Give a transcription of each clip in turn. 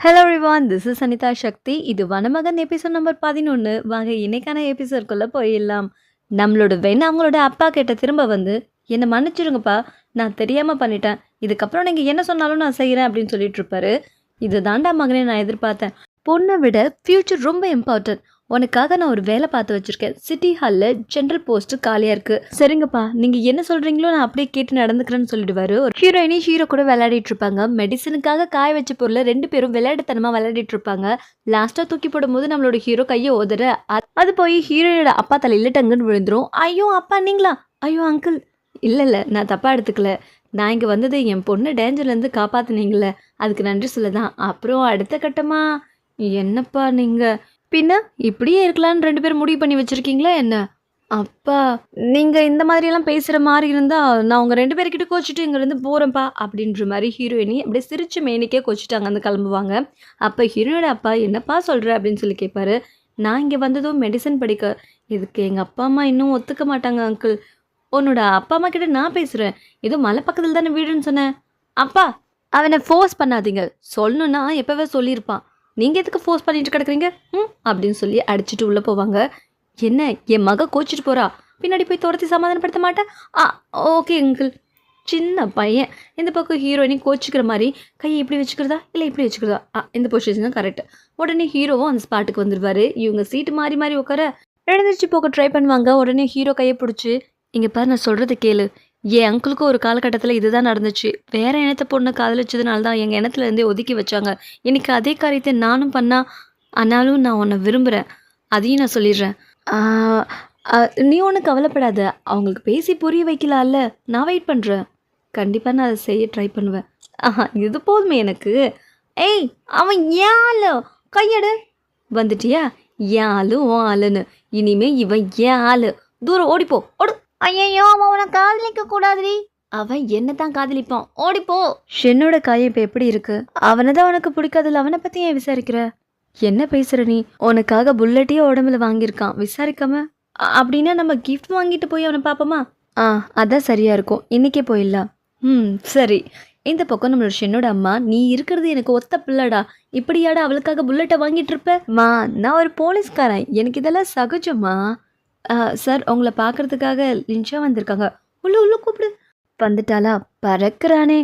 Hello everyone, this is Anitha Sakthi. இது Vanamagan episode number 11. வாங்க இன்னைக்கான எபிசோட்குள்ளே போயிடலாம். நம்மளோட அவங்களோட அப்பா கிட்ட திரும்ப வந்து, என்னை மன்னிச்சிருங்கப்பா, நான் தெரியாமல் பண்ணிட்டேன், இதுக்கப்புறம் நீங்கள் என்ன சொன்னாலும் நான் செய்கிறேன் அப்படின்னு சொல்லிட்டு இருப்பாரு. இது தாண்டா மகனே நான் எதிர்பார்த்தேன். பொண்ணை விட ஃப்யூச்சர் ரொம்ப இம்பார்ட்டன்ட். உனக்காக நான் ஒரு வேலை பார்த்து வச்சுருக்கேன். சிட்டி ஹாலில் ஜென்ரல் போஸ்ட்டு காலியாக இருக்குது. சரிங்கப்பா, நீங்கள் என்ன சொல்கிறீங்களோ நான் அப்படியே கேட்டு நடந்துக்கிறேன்னு சொல்லிடுவாரு. ஒரு ஹீரோயினி ஹீரோ கூட விளையாடிட்டு இருப்பாங்க. மெடிசனுக்காக காய வச்ச பொருளை 2 பேரும் விளையாட்டுத்தனமாக விளையாடிட்டு இருப்பாங்க. லாஸ்ட்டாக தூக்கி போடும்போது நம்மளோட ஹீரோ கையை ஓதுற அது போய் ஹீரோயோட அப்பா தலையில் டங்குன்னு விழுந்துரும். ஐயோ அப்பா நீங்களா? ஐயோ அங்கிள். இல்லை நான் தப்பாக எடுத்துக்கல. நான் இங்கே வந்தது என் பொண்ணு டேஞ்சர்லேருந்து காப்பாற்றுனீங்களே, அதுக்கு நன்றி சொல்ல தான். அப்புறம் அடுத்த கட்டமாக என்னப்பா நீங்கள் பின்ன இப்படியே இருக்கலான்னு 2 பேரும் முடிவு பண்ணி வச்சுருக்கீங்களா என்ன? அப்பா நீங்கள் இந்த மாதிரியெல்லாம் பேசுகிற மாதிரி இருந்தால் நான் உங்கள் 2 பேர்கிட்ட கோச்சிட்டு இங்கேருந்து போகிறேன்ப்பா அப்படின்ற மாதிரி ஹீரோயினி அப்படியே சிரிச்சு மேனிக்கே கோச்சிட்டு அங்கேருந்து கிளம்புவாங்க. அப்போ ஹீரோயோட அப்பா என்னப்பா சொல்கிற அப்படின்னு சொல்லி கேட்பாரு. நான் இங்கே வந்ததும் மெடிசன் படிக்க. இதுக்கு எங்கள் அப்பா அம்மா இன்னும் ஒத்துக்க மாட்டாங்க அங்கிள். உன்னோட அப்பா அம்மா கிட்ட நான் பேசுகிறேன். ஏதோ மலை பக்கத்தில் தானே வீடுன்னு சொன்னேன். அப்பா அவனை ஃபோர்ஸ் பண்ணாதீங்க. சொல்லணுன்னா எப்போவே சொல்லியிருப்பான். நீங்கள் எதுக்கு ஃபோர்ஸ் பண்ணிட்டு கிடக்குறீங்க அப்படின்னு சொல்லி அடிச்சுட்டு உள்ளே போவாங்க. என்ன என் மக கோச்சிட்டு போகிறா, பின்னாடி போய் துரத்தி சமாதானப்படுத்த மாட்டேன். Okay uncle. சின்ன பையன். இந்த பக்கம் ஹீரோயினி கோச்சிக்கிற மாதிரி கையை இப்படி வச்சுக்கிறதா இல்லை இப்படி வச்சுக்கிறதா, இந்த பொசிஷன் தான் கரெக்ட். உடனே ஹீரோவும் அந்த ஸ்பாட்டுக்கு வந்துடுவார். இவங்க சீட்டு மாறி மாறி உட்கார எழுந்திரிச்சு போக ட்ரை பண்ணுவாங்க. உடனே ஹீரோ கையை பிடிச்சி, இங்கே பாரு நான் சொல்கிறது கேளு. என் அங்கிளுக்கும் ஒரு காலகட்டத்தில் இதுதான் நடந்துச்சு. வேறு இனத்தை பொண்ணை காதலிச்சதுனால தான் எங்கள் இனத்துலேருந்தே ஒதுக்கி வச்சாங்க. இன்னைக்கு அதே காரியத்தை நானும் பண்ணா. ஆனாலும் நான் உன்னை விரும்புகிறேன், அதையும் நான் சொல்லிடுறேன். நீ ஒன்றும் கவலைப்படாத, அவங்களுக்கு பேசி புரிய வைக்கலாம்ல. நான் வெயிட் பண்ணுறேன். கண்டிப்பாக நான் அதை செய்ய ட்ரை பண்ணுவேன். இது போதுமே எனக்கு. ஏய் அவன் ஏன் ஆளு, கையடு. வந்துட்டியா? ஏன் ஆளு உன் ஆளுன்னு. இனிமே இவன் ஏன் ஆளு. தூரம் ஓடிப்போ, ஓடு. ஐயோ அவன் உன காதலிக்க கூடாதுடி. அவன் என்ன தான் காதலிப்பான், ஓடிப்போ. ஷென்னோட காயம் இப்போ எப்படி இருக்கு? அவனை தான் உனக்கு பிடிக்காதுல்ல, அவனை பற்றி ஏன் விசாரிக்கிற? என்ன பேசுகிற நீ? உனக்காக புல்லட்டையே உடம்புல வாங்கியிருக்கான், விசாரிக்காம? அப்படின்னா நம்ம கிஃப்ட் வாங்கிட்டு போய் அவனை பார்ப்போமா? அதான் சரியாக இருக்கும். இன்றைக்கே போயிடலாம். சரி. இந்த பக்கம் நம்மளோட ஷென்னோட அம்மா, நீ இருக்கிறது எனக்கு ஒத்த பிள்ளடா, இப்படியாடா அவளுக்காக புல்லட்டை வாங்கிட்டு இருப்ப? நான் ஒரு போலீஸ்காரன், எனக்கு இதெல்லாம் சகஜமா? சார் உங்களை பார்க்குறதுக்காக லின்ஷா வந்திருக்காங்க. உள்ள கூப்பிடு. வந்துட்டாளா? பறக்கிறானே.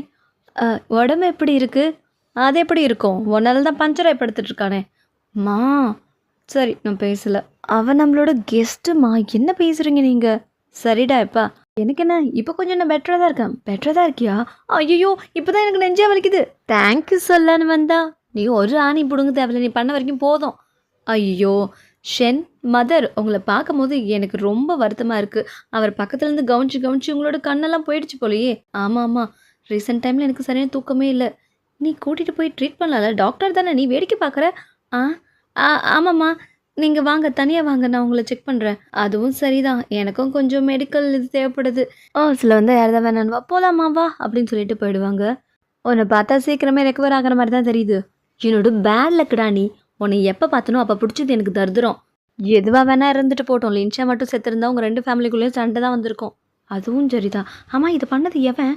உடம்பு எப்படி இருக்கு? அது எப்படி இருக்கும், உன்னால தான் பஞ்சராய் படுத்துட்ருக்கானே. மா சரி நான் பேசலை. அவன் நம்மளோட கெஸ்ட்டுமா, என்ன பேசுகிறீங்க நீங்கள்? சரிடா எப்பா. எனக்கு என்ன இப்போ கொஞ்சம் நான் பெட்டராக தான் இருக்கேன். பெட்டராக தான் இருக்கியா? ஐயோ இப்போ தான் எனக்கு நெஞ்சா வலிக்குது. தேங்க்யூ சொல்லன்னு வந்தா நீ ஒரு ஆணி பிடுங்க தேவையில்ல, நீ பண்ண வரைக்கும் போதும். ஐயோ ஷென் மதர், உங்களை பார்க்கும்போது எனக்கு ரொம்ப வருத்தமாக இருக்குது. அவர் பக்கத்துலேருந்து கவனிச்சு உங்களோட கண்ணெல்லாம் போயிடுச்சு போலையே. ஆமாம் ரீசெண்ட் டைமில் எனக்கு சரியான தூக்கமே இல்லை. நீ கூட்டிகிட்டு போய் ட்ரீட் பண்ணலாம்ல, டாக்டர் தானே, நீ வேடிக்கை பார்க்குற? ஆமாம்மா, நீங்கள் வாங்க, தனியாக வாங்க, நான் உங்களை செக் பண்ணுறேன். அதுவும் சரிதான், எனக்கும் கொஞ்சம் மெடிக்கல் இது தேவைப்படுது. சில வந்து யார் தான் வேணான்னு, வா போகலாமா வா அப்படின்னு சொல்லிட்டு போயிடுவாங்க. உன்னை பார்த்தா சீக்கிரமே ரெக்கவர் ஆகிற மாதிரி தான் தெரியுது. என்னோட பேட் லக்குடா நீ. உன்னை எப்போ பார்த்தனோ அப்போ பிடிச்சது எனக்கு தருதுறோம். எதுவாக வேணா இருந்துட்டு போட்டோம். லின்ஷா மட்டும் செத்துருந்தா உங்கள் 2 ஃபேமிலிக்குள்ளேயும் சண்டை தான் வந்திருக்கும். அதுவும் சரிதான். ஆமாம் இது பண்ணது எவன்?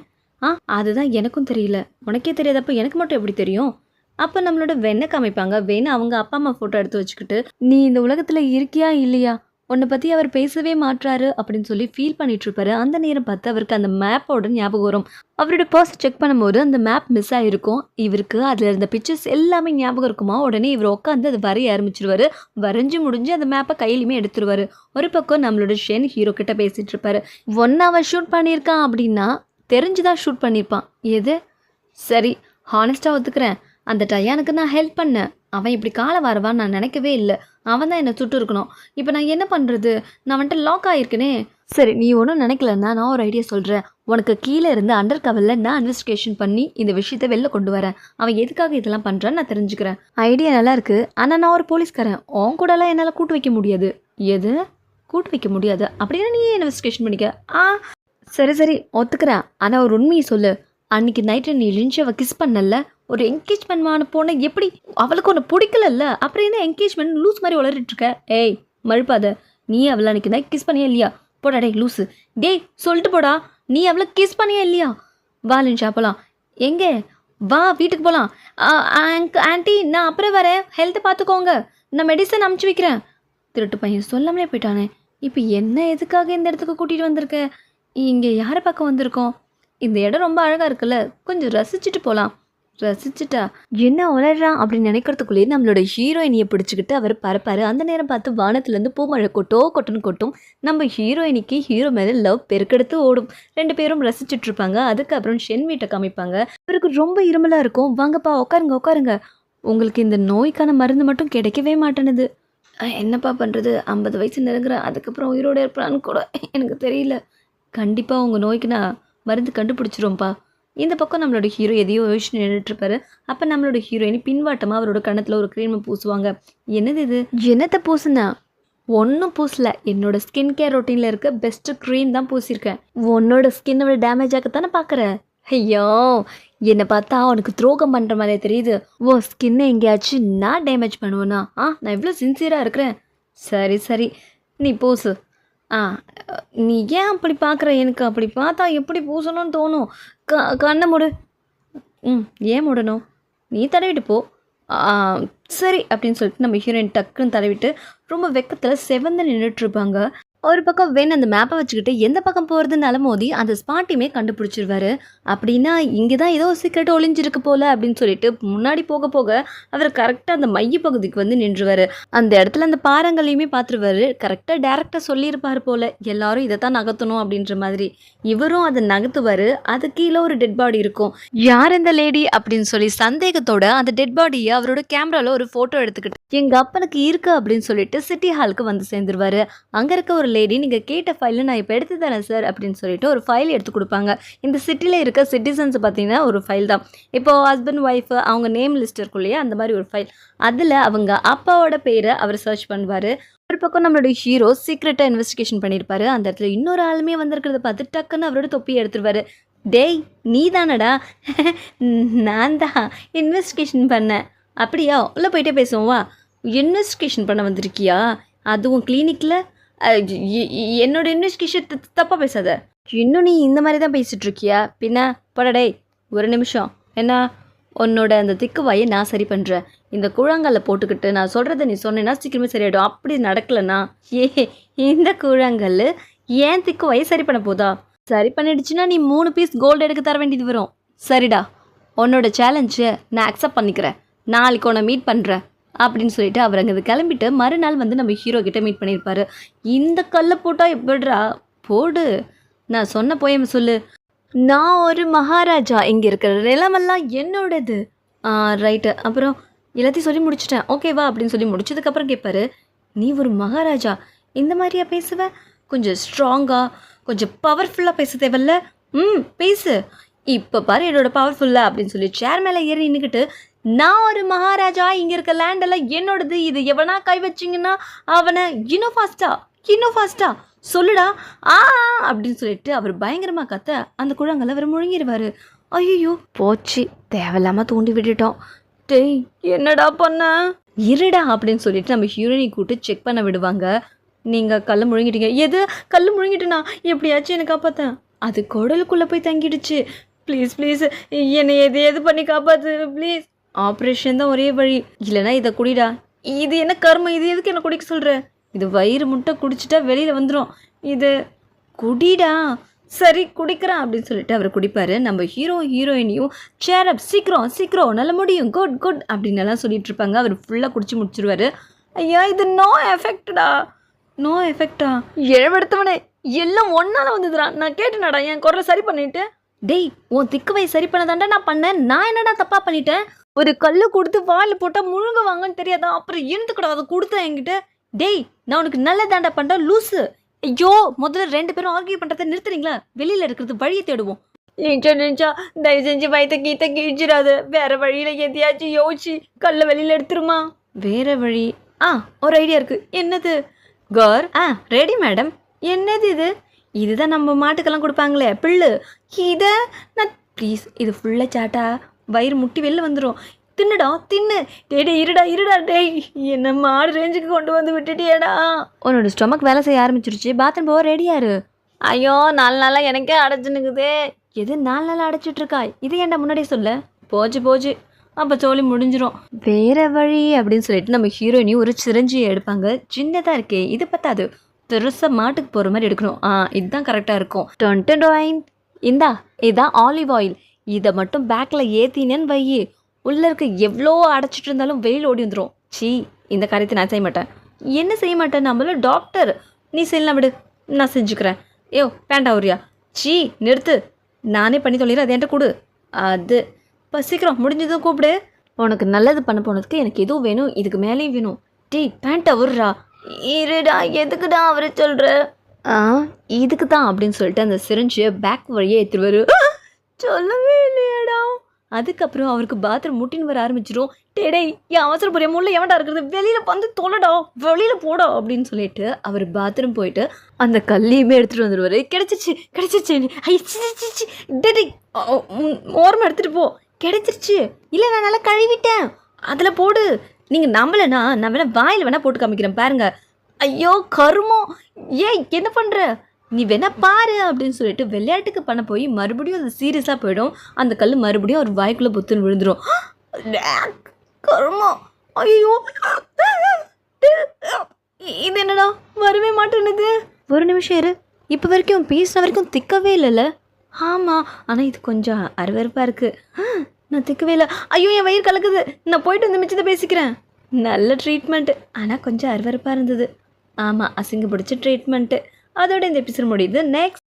அதுதான் எனக்கும் தெரியல. உனக்கே தெரியாதப்போ எனக்கு மட்டும் எப்படி தெரியும்? அப்போ நம்மளோட வெண்ணை காமிப்பாங்க. வேணா அவங்க அப்பா அம்மா ஃபோட்டோ எடுத்து வச்சுக்கிட்டு, நீ இந்த உலகத்தில் இருக்கியா இல்லையா, உன்னை பற்றி அவர் பேசவே மாட்டுறாரு அப்படின்னு சொல்லி ஃபீல் பண்ணிட்டு இருப்பாரு. அந்த நேரம் பார்த்து அவருக்கு அந்த மேப்போட ஞாபகம் வரும். அவரோட பர்ஸ் செக் பண்ணும்போது அந்த மேப் மிஸ் ஆகிருக்கும். இவருக்கு அதில் இருந்த பிக்சர்ஸ் எல்லாமே ஞாபகம் இருக்குமா. உடனே இவர் உட்காந்து அதை வரைய ஆரம்பிச்சிருவாரு. வரைஞ்சி முடிஞ்சு அந்த மேப்பை கையிலுமே எடுத்துருவாரு. ஒரு பக்கம் நம்மளோட ஷென் ஹீரோ கிட்ட பேசிட்டு இருப்பாரு. அவன் ஷூட் பண்ணியிருக்கான் அப்படின்னா தெரிஞ்சுதான் ஷூட் பண்ணியிருப்பான். எது சரி, ஹானஸ்ட்டாக ஒத்துக்கிறேன், அந்த டயானுக்கு நான் ஹெல்ப் பண்ணேன். அவன் இப்படி காலை வரவான்னு நான் நினைக்கவே இல்லை. அவன் தான் என்னை சுட்டு இருக்கணும். இப்போ நான் என்ன பண்ணுறது? நான் வந்துட்டு லாக் ஆகிருக்கனே. சரி நீ ஒன்றும் நினைக்கலன்னா நான் ஒரு ஐடியா சொல்கிறேன். உனக்கு கீழே இருந்து அண்டர் கவரில் நான் இன்வெஸ்டிகேஷன் பண்ணி இந்த விஷயத்தை வெளில கொண்டு வரேன். அவன் எதுக்காக இதெல்லாம் பண்ணுறான்னு நான் தெரிஞ்சுக்கிறேன். ஐடியா நல்லா இருக்குது, ஆனால் நான் ஒரு போலீஸ்காரன். உன் கூடலாம் என்னால் கூட்டு வைக்க முடியாது. எது கூட்டு வைக்க முடியாது அப்படின்னா நீ இன்வெஸ்டிகேஷன் பண்ணிக்க. சரி ஒத்துக்கிறேன், ஆனால் ஒரு உண்மையை சொல்லு. அன்றைக்கி நைட்டு நீ லின்ஷாவை கிஸ் பண்ணல, ஒரு என்கேஜ்மெண்ட் போன எப்படி? அவளுக்கு ஒன்று பிடிக்கலல்ல, அப்புறம் என்ன என்கேஜ்மெண்ட் லூஸ் மாதிரி வளரிட்டு இருக்க? ஏய் மழுப்பாத, நீ அவளை அன்றைக்கி நைட் கிஸ் பண்ணியா இல்லையா? போடா டே லூஸு. டேய் சொல்லிட்டு போடா, நீ அவளை கிஸ் பண்ணியா இல்லையா? வா லின்ஷா போலாம். எங்கே வா வீட்டுக்கு போகலாம். ஆன்ட்டி நான் அப்புறம் வரேன், ஹெல்த்தை பார்த்துக்கோங்க, நான் மெடிசன் அமுச்சு வைக்கிறேன். திருட்டு பையன் சொல்லாமலே போயிட்டானே. இப்போ என்ன எதுக்காக இந்த இடத்துக்கு கூட்டிகிட்டு வந்திருக்க? இங்கே யாரை பார்க்க வந்திருக்கோம்? இந்த இடம் ரொம்ப அழகாக இருக்குல்ல, கொஞ்சம் ரசிச்சுட்டு போகலாம். ரசிச்சுட்டா என்ன உளறான் அப்படின்னு நினைக்கிறதுக்குள்ளேயே நம்மளோட ஹீரோயினியை பிடிச்சிக்கிட்டு அவர் பரப்பாரு. அந்த நேரம் பார்த்து வானத்துலேருந்து பூமழை கொட்டுன்னு கொட்டும். நம்ம ஹீரோயினிக்கு ஹீரோ மேலே லவ் பெருக்கெடுத்து ஓடும். 2 பேரும் ரசிச்சுட்டு இருப்பாங்க. அதுக்கப்புறம் ஷென் வீட்டை காமிப்பாங்க. அவருக்கு ரொம்ப இருமலாக இருக்கும். வாங்கப்பா உட்காருங்க. உங்களுக்கு இந்த நோய்க்கான மருந்து மட்டும் கிடைக்கவே மாட்டேனுது. என்னப்பா பண்ணுறது, 50 வயசு நெருங்குறேன், அதுக்கப்புறம் உயிரோடு இருப்பான்னு கூட எனக்கு தெரியல. கண்டிப்பாக உங்கள் நோய்க்கு நான் மருந்து கண்டுபிடிச்சிருவோம்ப்பா. இந்த பக்கம் நம்மளோட ஹீரோ எதையோ யோசிச்சு நின்றுட்டுருப்பாரு. அப்போ நம்மளோட ஹீரோயினி பின்வாட்டமாக அவரோட கணத்தில் ஒரு க்ரீமை பூசுவாங்க. என்னது இது? என்னத்தை பூசுனா? ஒன்றும் பூசல, என்னோட ஸ்கின் கேர் ரொட்டீனில் இருக்க பெஸ்ட்டு க்ரீம் தான் பூசியிருக்கேன். உன்னோட ஸ்கின்னை டேமேஜ் ஆகத்தானே பார்க்குற? ஐயோ, என்னை பார்த்தா அவனுக்கு துரோகம் பண்ணுற மாதிரியே தெரியுது. ஓ ஸ்கின்னை எங்கேயாச்சும் நான் டேமேஜ் பண்ணுவேனா? நான் இவ்வளோ சின்சியராக இருக்கிறேன். சரி நீ பூசு. நீ ஏன் அப்படி பார்க்குற? எனக்கு அப்படி பார்த்தா எப்படி பூசணும்னு தோணும். கண்ணை மூடு. ஏன் மூடணும்? நீ தடவிட்டு போ. சரி அப்படின்னு சொல்லிட்டு நம்ம ஹீரோயின் டக்குன்னு தடவிட்டு ரொம்ப வெக்கத்தில் செவந்து நின்றுட்டுருப்பாங்க. ஒரு பக்கம் வென் அந்த மேப்பை வச்சுக்கிட்டு எந்த பக்கம் போகிறதுன்னு அலமோதி அந்த ஸ்பாட்டையுமே கண்டுபிடிச்சிருவாரு. அப்படின்னா இங்கே தான் ஏதோ சீக்கிரட் ஒளிஞ்சிருக்கு போல் அப்படின்னு சொல்லிட்டு முன்னாடி போக அவர் கரெக்டாக அந்த மைய பகுதிக்கு வந்து நின்றுவார். அந்த இடத்துல அந்த பாறங்களையுமே பார்த்துருவாரு. கரெக்டாக டேரெக்டாக சொல்லியிருப்பார் போல், எல்லாரும் இதை தான் நகர்த்தணும் அப்படின்ற மாதிரி. இவரும் அதை நகர்த்துவார். அது கீழே ஒரு டெட் பாடி இருக்கும். யார் இந்த லேடி அப்படின்னு சொல்லி சந்தேகத்தோட அந்த டெட் பாடியை அவரோட கேமராவில் ஒரு ஃபோட்டோ எடுத்துக்கிட்டு எங்கள் அப்பனுக்கு இருக்கு அப்படின்னு சொல்லிட்டு சிட்டி ஹாலுக்கு வந்து சேர்ந்துருவார். அங்கே இருக்க ஒரு லேடி, நீங்கள் கேட்ட ஃபைலை நான் இப்போ எடுத்து தரேன் சார் அப்படின்னு சொல்லிட்டு ஒரு ஃபைல் எடுத்து கொடுப்பாங்க. இந்த சிட்டியில் இருக்க சிட்டிசன்ஸ் பார்த்தீங்கன்னா ஒரு ஃபைல் தான். இப்போது ஹஸ்பண்ட் ஒய்ஃபு அவங்க நேம் லிஸ்ட் இருக்கும் இல்லையா, அந்த மாதிரி ஒரு ஃபைல். அதில் அவங்க அப்பாவோட பேரை அவர் சர்ச் பண்ணுவார். ஒரு பக்கம் நம்மளோட ஹீரோ சீக்ரெட்டாக இன்வெஸ்டிகேஷன் பண்ணியிருப்பாரு. அந்த இடத்துல இன்னொரு ஆளுமே வந்திருக்கிறத பார்த்து டக்குன்னு அவரோட தொப்பியை எடுத்துருவாரு. டேய் நீ தானடா? நான் தான் இன்வெஸ்டிகேஷன் பண்ணேன். அப்படியா? உள்ளே போயிட்டே பேசுவோம் வா. இன்வெஸ்டிகேஷன் பண்ண வந்திருக்கியா? அதுவும் கிளினிக்கில்? என்னோட இன்வெஸ்டிகேஷன் தப்பாக பேசாத. இன்னும் நீ இந்த மாதிரி தான் பேசிகிட்டு இருக்கியா? பின்ன படடே ஒரு நிமிஷம். என்ன? உன்னோட அந்த திக்கு வாயை நான் சரி பண்ணுறேன். இந்த கூழாங்கல்ல போட்டுக்கிட்டு நான் சொல்கிறத நீ சொன்னேன்னா சீக்கிரமே சரியாயிடும். அப்படி நடக்கலைன்னா இந்த கூழாங்கல் ஏன் திக்கு வாயை சரி பண்ண போதா? சரி பண்ணிடுச்சுன்னா நீ 3 பீஸ் கோல்டு எடுக்க தர வேண்டியது வரும். சரிடா, உன்னோட சேலஞ்சை நான் அக்செப்ட் பண்ணிக்கிறேன். நாளைக்கு உன்னை மீட் பண்ணுறேன் அப்படின்னு சொல்லிட்டு அவர் அங்கே கிளம்பிட்டு மறுநாள் வந்து நம்ம ஹீரோ கிட்ட மீட் பண்ணியிருப்பாரு. இந்த கல்லை போட்டால் எப்படிரா? போடு, நான் சொன்ன போயம் சொல்லு. நான் ஒரு மகாராஜா, இங்கே இருக்கிற நிலமெல்லாம் என்னோடது. ரைட்டு, அப்புறம் எல்லாத்தையும் சொல்லி முடிச்சிட்டேன், ஓகேவா அப்படின்னு சொல்லி முடிச்சதுக்கப்புறம் கேட்பாரு, நீ ஒரு மகாராஜா இந்த மாதிரியா பேசுவேன்? கொஞ்சம் ஸ்ட்ராங்காக கொஞ்சம் பவர்ஃபுல்லாக பேச தேவையில்ல. பேசு இப்போ பாரு என்னோட பவர்ஃபுல்லாக அப்படின்னு சொல்லி சேர் மேலே ஏறி நின்றுக்கிட்டு, நான் ஒரு மகாராஜா, இங்கே இருக்க லேண்டெல்லாம் என்னோடது, இது எவனா கை வச்சிங்கன்னா அவனை இன்னும் ஃபாஸ்ட்டாக சொல்லுடா அப்படின்னு சொல்லிட்டு அவர் பயங்கரமாக கத்த அந்த குழந்தை அவர் முழுங்கிடுவார். ஐயோ போச்சு, தேவையில்லாமல் தூண்டி விட்டுட்டோம். டேய் என்னடா பண்ண? இருடா அப்படின்னு சொல்லிட்டு நம்ம ஹீரோயினை கூப்பிட்டு செக் பண்ண விடுவாங்க. நீங்கள் கல் முழுங்கிட்டீங்க. எது? கல் முழுங்கிட்டுனா? எப்படியாச்சும் எனக்கு காப்பாற்றேன். அது குடலுக்குள்ளே போய் தங்கிடுச்சு. ப்ளீஸ் என்னை எது பண்ணி காப்பாற்று ப்ளீஸ். ஆப்ரேஷன் தான் ஒரே வழி, இல்லைனா இதை குடிடா. இது என்ன கர்மம்? இது எதுக்கு என்ன குடிக்க சொல்கிற? இது வயிறு முட்டை குடிச்சிட்டா வெளியில் வந்துடும். இது குடிடா. சரி குடிக்கிறேன் அப்படின்னு சொல்லிட்டு அவர் குடிப்பார். நம்ம ஹீரோயினியும் சேரப் சீக்கிரம் நல்ல முடியும், குட் அப்படின்னு எல்லாம் சொல்லிட்டு இருப்பாங்க. அவர் ஃபுல்லாக குடிச்சு முடிச்சிருவார். ஐயா இது நோ எஃபெக்டா? இழவெடுத்தவனே எல்லாம் ஒன்றால் வந்துதுடா. நான் கேட்டேனடா என் குரலை சரி பண்ணிட்டு. டேய் உன் திக்குவை சரி பண்ணதாண்டா நான் பண்ணேன். நான் என்னடா தப்பாக பண்ணிட்டேன்? ஒரு கல் கொடுத்து வாயில் போட்டால் முழுங்குவாங்கன்னு தெரியாதா? அப்புறம் இருந்துக்கூடாது, அதை கொடுத்தேன் என்கிட்ட. டேய் நான் உனக்கு நல்லதாண்டா பண்ணுறேன் லூஸு. ஐயோ முதல்ல 2 பேரும் ஆர்கியூ பண்ணுறதை நிறுத்துறீங்களா? வெளியில் இருக்கிறது வழியை தேடுவோம். நினச்சா தயவு செஞ்சு வயிற்ற கீத்த கீழ்ச்சிடாது. வேறு வழியில் எதையாச்சும் யோசிச்சு கல்லை வெளியில் எடுத்துருமா? வேறு வழி? ஒரு ஐடியா இருக்குது. என்னது? Car ready madam. என்னது இது? இதுதான் நம்ம மாட்டுக்கெல்லாம் கொடுப்பாங்களே பில்லு. இதை நான் ப்ளீஸ், இது ஃபுல்லாக சாட்டா வயிறு முட்டி வெளில வந்துடும். தின்னுடா தின்னு. டே இருடா டேய், என்ன மாடு ரேஞ்சுக்கு கொண்டு வந்து விட்டுட்டியடா. உன்னோட ஸ்டொமக் வேலை செய்ய ஆரம்பிச்சிருச்சு, பாத்ரூம் போக ரெடியாரு. ஐயோ 4 நாளாக எனக்கே அடைச்சுன்னுக்குதே. எது 4 நாளாக அடைச்சிட்ருக்கா? இது ஏன்டா முன்னாடியே சொல்ல? போச்சு போச்சு, அப்போ சோலி முடிஞ்சிடும். வேற வழி அப்படின்னு சொல்லிட்டு நம்ம ஹீரோயினையும் ஒரு சிரஞ்சியை எடுப்பாங்க. சின்னதாக இருக்கே இது பத்தாது, பெருசாக மாட்டுக்கு போகிற மாதிரி எடுக்கணும். இதுதான் கரெக்டாக இருக்கும். டொயின் இந்தா, இதுதான் ஆலிவ் ஆயில். இதை மட்டும் பேக்கில் ஏற்றினேன்னு வையி, உள்ளே இருக்க எவ்வளோ அடைச்சிட்டு இருந்தாலும் வெயில் ஓடி வந்துடும். சீ, இந்த காரியத்தை நான் செய்ய மாட்டேன். என்ன செய்ய மாட்டேன்? நம்மள டாக்டர். நீ செய்யலாம் விடு, நான் செஞ்சுக்கிறேன். பேண்டா உரியா, சீ நிறுத்து, நானே பண்ணி தொலைகிறேன். அது என்கிட்ட கொடு. அது இப்போ சீக்கிரம் முடிஞ்சதும் கூப்பிடு. உனக்கு நல்லது பண்ண போனதுக்கு எனக்கு எதுவும் வேணும், இதுக்கு மேலேயும் வேணும். டீ பேண்டா உர்றா. இருடா, எதுக்குடா அவரை சொல்கிற? இதுக்கு தான் அப்படின்னு சொல்லிட்டு அந்த சிரிஞ்சியை பேக் வழியே எடுத்துட்டு வரும். சொல்லவே இல்லையாடா. அதுக்கப்புறம் அவருக்கு பாத்ரூம் முட்டின்னு வர ஆரம்பிச்சிடும். டேடே, என் அவசர புரிய முள்ள எவன்டா இருக்கிறது, வெளியில் வந்து தொலைடா, வெளியில் போடா அப்படின்னு சொல்லிட்டு அவர் பாத்ரூம் போயிட்டு அந்த கல்லையுமே எடுத்துகிட்டு வந்துடுவார். கிடைச்சிச்சு கிடைச்சிச்சு, டேடே ஓரமாக எடுத்துகிட்டு போ, கிடைச்சிருச்சு. இல்லை, நான் நல்லா கழுவிட்டேன், அதில் போடு. நீங்கள் நம்பலைன்னா நான் வேணா வாயில் வேணா போட்டு காமிக்கிறேன் பாருங்க. ஐயோ கருமம், ஏன் என்ன பண்ணுற, நீ வேணா பாரு அப்படின்னு சொல்லிட்டு விளையாட்டுக்கு பண்ண போய் மறுபடியும் அது சீரியஸாக போயிடும். அந்த கல் மறுபடியும் ஒரு வாய்க்குள்ளே புத்துன்னு விழுந்துடும். கருமம், ஐயோ இது என்னடா வரவே மாட்டேன்னுது. ஒரு நிமிஷம் இரு, இப்போ வரைக்கும் பேசின வரைக்கும் திக்கவே இல்லைல்ல? ஆமாம், ஆனால் இது கொஞ்சம் அருவருப்பாக இருக்குது. நான் திக்கவே இல்லை. ஐயோ என் வயிறு கலக்குது, நான் போயிட்டு வந்து மிச்சத்தை பேசிக்கிறேன். நல்ல ட்ரீட்மெண்ட்டு, ஆனால் கொஞ்சம் அருவருப்பாக இருந்தது. ஆமாம், அசிங்க பிடிச்ச ட்ரீட்மெண்ட்டு. அதோட இந்த எபிசோட் முடியுது. நெக்ஸ்ட்